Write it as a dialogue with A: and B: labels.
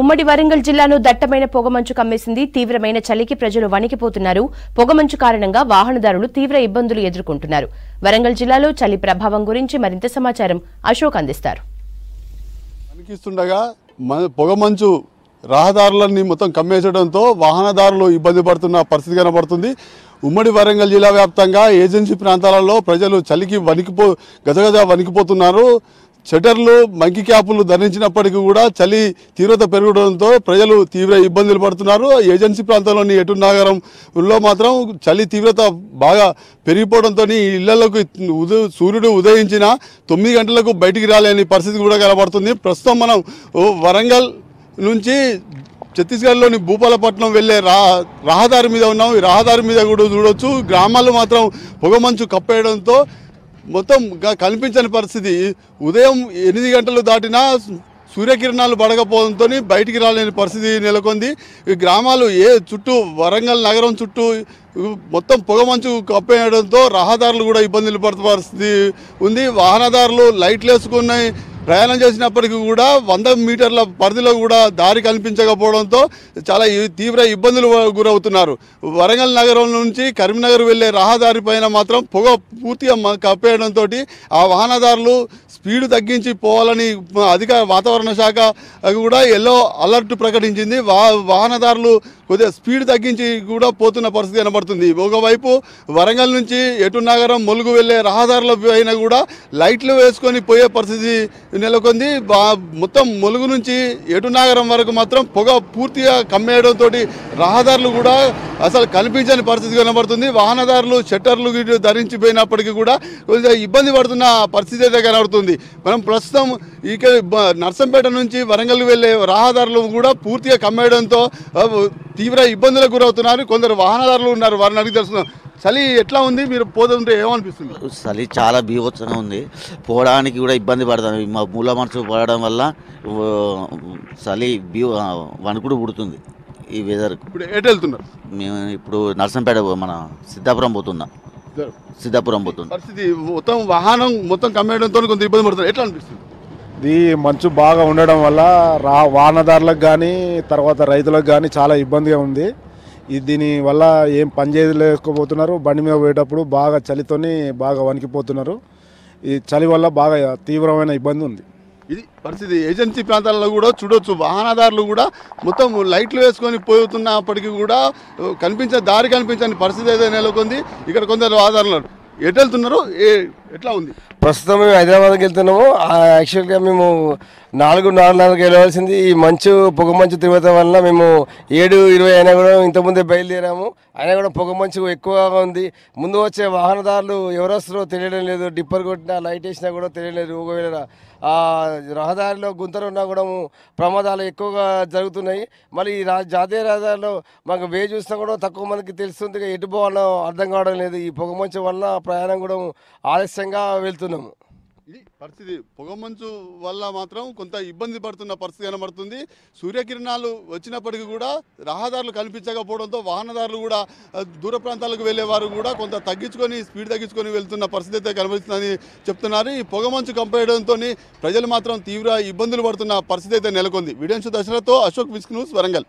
A: ఉమ్మడి వరంగల్ జిల్లాను దట్టమైన పొగమంచు కమ్మేసింది. తీవ్రమైన చలికి ప్రజలు వణికిపోతున్నారు. పొగమంచు కారణంగా వాహనదారులు తీవ్ర ఇబ్బందులు ఎదుర్కొంటున్నారు. వరంగల్ జిల్లాలో చలి ప్రభావం గురించి మరింత సమాచారం అశోక్ అందిస్తారు.
B: పొగమంచు రహదారులన్నీ మొత్తం కమ్మేసడంతో వాహనదారులు ఇబ్బంది పడుతున్న పరిస్థితి కనబడుతుంది. ఉమ్మడి వరంగల్ జిల్లా వ్యాప్తంగా ఏజెన్సీ ప్రాంతాలలో ప్రజలు చలికి గజగజ వణికిపోతున్నారు. షటర్లు మంకి క్యాపులు ధరించినప్పటికీ కూడా చలి తీవ్రత పెరగడంతో ప్రజలు తీవ్ర ఇబ్బందులు పడుతున్నారు. ఏజెన్సీ ప్రాంతంలోని ఎటూర్ నగరంలో మాత్రం చలి తీవ్రత బాగా పెరిగిపోవడంతో ఇళ్లలోకి సూర్యుడు ఉదయించిన 9 గంటలకు బయటికి రాలేని పరిస్థితి కూడా కనబడుతుంది. ప్రస్తుతం మనం వరంగల్ నుంచి ఛత్తీస్గఢ్లోని భూపాలపట్నం వెళ్లే రహదారి మీద ఉన్నాం. ఈ రహదారి మీద కూడా చూడొచ్చు. గ్రామాలు మాత్రం పొగమంచు కప్పేయడంతో మొత్తం కనిపించని పరిస్థితి. ఉదయం 8 గంటలు దాటినా సూర్యకిరణాలు పడకపోవడంతో బయటికి రాలేని పరిస్థితి నెలకొంది. ఈ గ్రామాలు చుట్టూ వరంగల్ నగరం చుట్టూ మొత్తం పొగమంచు కప్పేయడంతో రహదారులు కూడా ఇబ్బందులు పడుతున్న పరిస్థితి ఉంది. వాహనదారులు లైట్లు వేసుకుని ప్రయాణం చేసినప్పటికీ కూడా 100 మీటర్ల పరిధిలో కూడా దారి కనిపించకపోవడంతో చాలా తీవ్ర ఇబ్బందులు గురవుతున్నారు. వరంగల్ నగరం నుంచి కరీంనగర్ వెళ్లే రహదారి పైన మాత్రం పొగ పూర్తిగా కప్పేయడంతో ఆ వాహనదారులు స్పీడ్ తగ్గించి పోవాలని వాతావరణ శాఖ కూడా ఎల్లో అలర్ట్ ప్రకటించింది. వాహనదారులు కొద్దిగా స్పీడ్ తగ్గించి కూడా పోతున్న పరిస్థితి కనబడుతుంది. ఒకవైపు వరంగల్ నుంచి ఎటూర్ నగరం ములుగు వెళ్లే రహదారుల పైన కూడా లైట్లు వేసుకొని పోయే పరిస్థితి నెలకొంది. మొత్తం ములుగు నుంచి ఎటూర్ నగరం వరకు మాత్రం పొగ పూర్తిగా కమ్మేయడంతో రహదారులు కూడా అసలు కనిపించని పరిస్థితి కనబడుతుంది. వాహనదారులు షట్టర్లు ధరించిపోయినప్పటికీ కూడా కొద్దిగా ఇబ్బంది పడుతున్న పరిస్థితి అయితే కనబడుతుంది. మనం ప్రస్తుతం నర్సంపేట నుంచి వరంగల్ వెళ్లే రహదారులు కూడా పూర్తిగా కమ్మేయడంతో తీవ్ర ఇబ్బందులకు గురవుతున్నారు. కొందరు వాహనదారులు ఉన్నారు, వారిని అడిగి తెలుస్తున్నాం. చలి ఎట్లా ఉంది? మీరు పోతుంటే ఏమనిపిస్తుంది?
C: చలి చాలా బీభత్సంగా ఉంది. పోవడానికి కూడా ఇబ్బంది పడతాం. మా మూల మనసు పడడం వల్ల చలి వణుకుడు పుడుతుంది ఈ వెదర్.
B: ఇప్పుడు ఎటు వెళ్తున్నారు?
C: మేము ఇప్పుడు నర్సంపేట మన సిద్ధాపురం పోతున్నాం.
B: పరిస్థితి మొత్తం వాహనం మొత్తం కమ్మేయడంతో కొంత ఇబ్బంది పడుతుంది. ఎట్లా అనిపిస్తుంది?
D: ఇది మంచు బాగా ఉండడం వల్ల వాహనదారులకు కానీ తర్వాత రైతులకు కానీ చాలా ఇబ్బందిగా ఉంది. దీని వల్ల ఏం పని చేయలేకపోతున్నారు. బండి మీద పోయేటప్పుడు బాగా చలితోని బాగా వణికిపోతున్నారు. ఈ చలి వల్ల బాగా తీవ్రమైన ఇబ్బంది ఉంది.
B: ఇది పరిస్థితి. ఏజెన్సీ ప్రాంతాలలో కూడా చూడొచ్చు, వాహనదారులు కూడా మొత్తం లైట్లు వేసుకొని పోతున్నప్పటికీ కూడా దారి కనిపించని పరిస్థితి అయితే నెలకొంది. ఇక్కడ కొందరు ఆధారాలు ఎటు వెళ్తున్నారు? ఎట్లా ఉంది?
E: ప్రస్తుతం మేము హైదరాబాద్కి వెళ్తున్నాము. యాక్చువల్గా మేము 4:30 వెళ్ళవలసింది. ఈ పొగమంచు తీవ్రత వల్ల మేము 7:20 అయినా కూడా ఇంతకుముందే బయలుదేరాము. అయినా కూడా పొగమంచు ఎక్కువగా ఉంది. ముందు వచ్చే వాహనదారులు ఎవరు వస్తారో తెలియడం లేదు. డిప్పర్ కొట్టినా లైట్ వేసినా కూడా తెలియలేదు. ఒకవేళ రహదారిలో గుంతలు ఉన్నా కూడా ప్రమాదాలు ఎక్కువగా జరుగుతున్నాయి. మళ్ళీ ఈ జాతీయ రహదారిలో మాకు చూసినా కూడా తక్కువ మందికి తెలుస్తుంది. ఎటు పోవాలో అర్థం కావడం లేదు. ఈ పొగమంచు వల్ల ప్రయాణం కూడా ఆలస్యంగా వెళ్తున్నాము.
B: ఇది పరిస్థితి. పొగమంచు వల్ల మాత్రం కొంత ఇబ్బంది పడుతున్న పరిస్థితి కనబడుతుంది. సూర్యకిరణాలు వచ్చినప్పటికీ కూడా రహదారులు కనిపించకపోవడంతో వాహనదారులు కూడా దూర ప్రాంతాలకు వెళ్లేవారు కూడా కొంత స్పీడ్ తగ్గించుకొని వెళ్తున్న పరిస్థితి అయితే కనిపిస్తుందని చెప్తున్నారు. ఈ పొగమంచు కంపేయడంతో ప్రజలు మాత్రం తీవ్ర ఇబ్బందులు పడుతున్న పరిస్థితి అయితే నెలకొంది. వీడియో దశలతో అశోక్ విస్క్ న్యూస్ వరంగల్.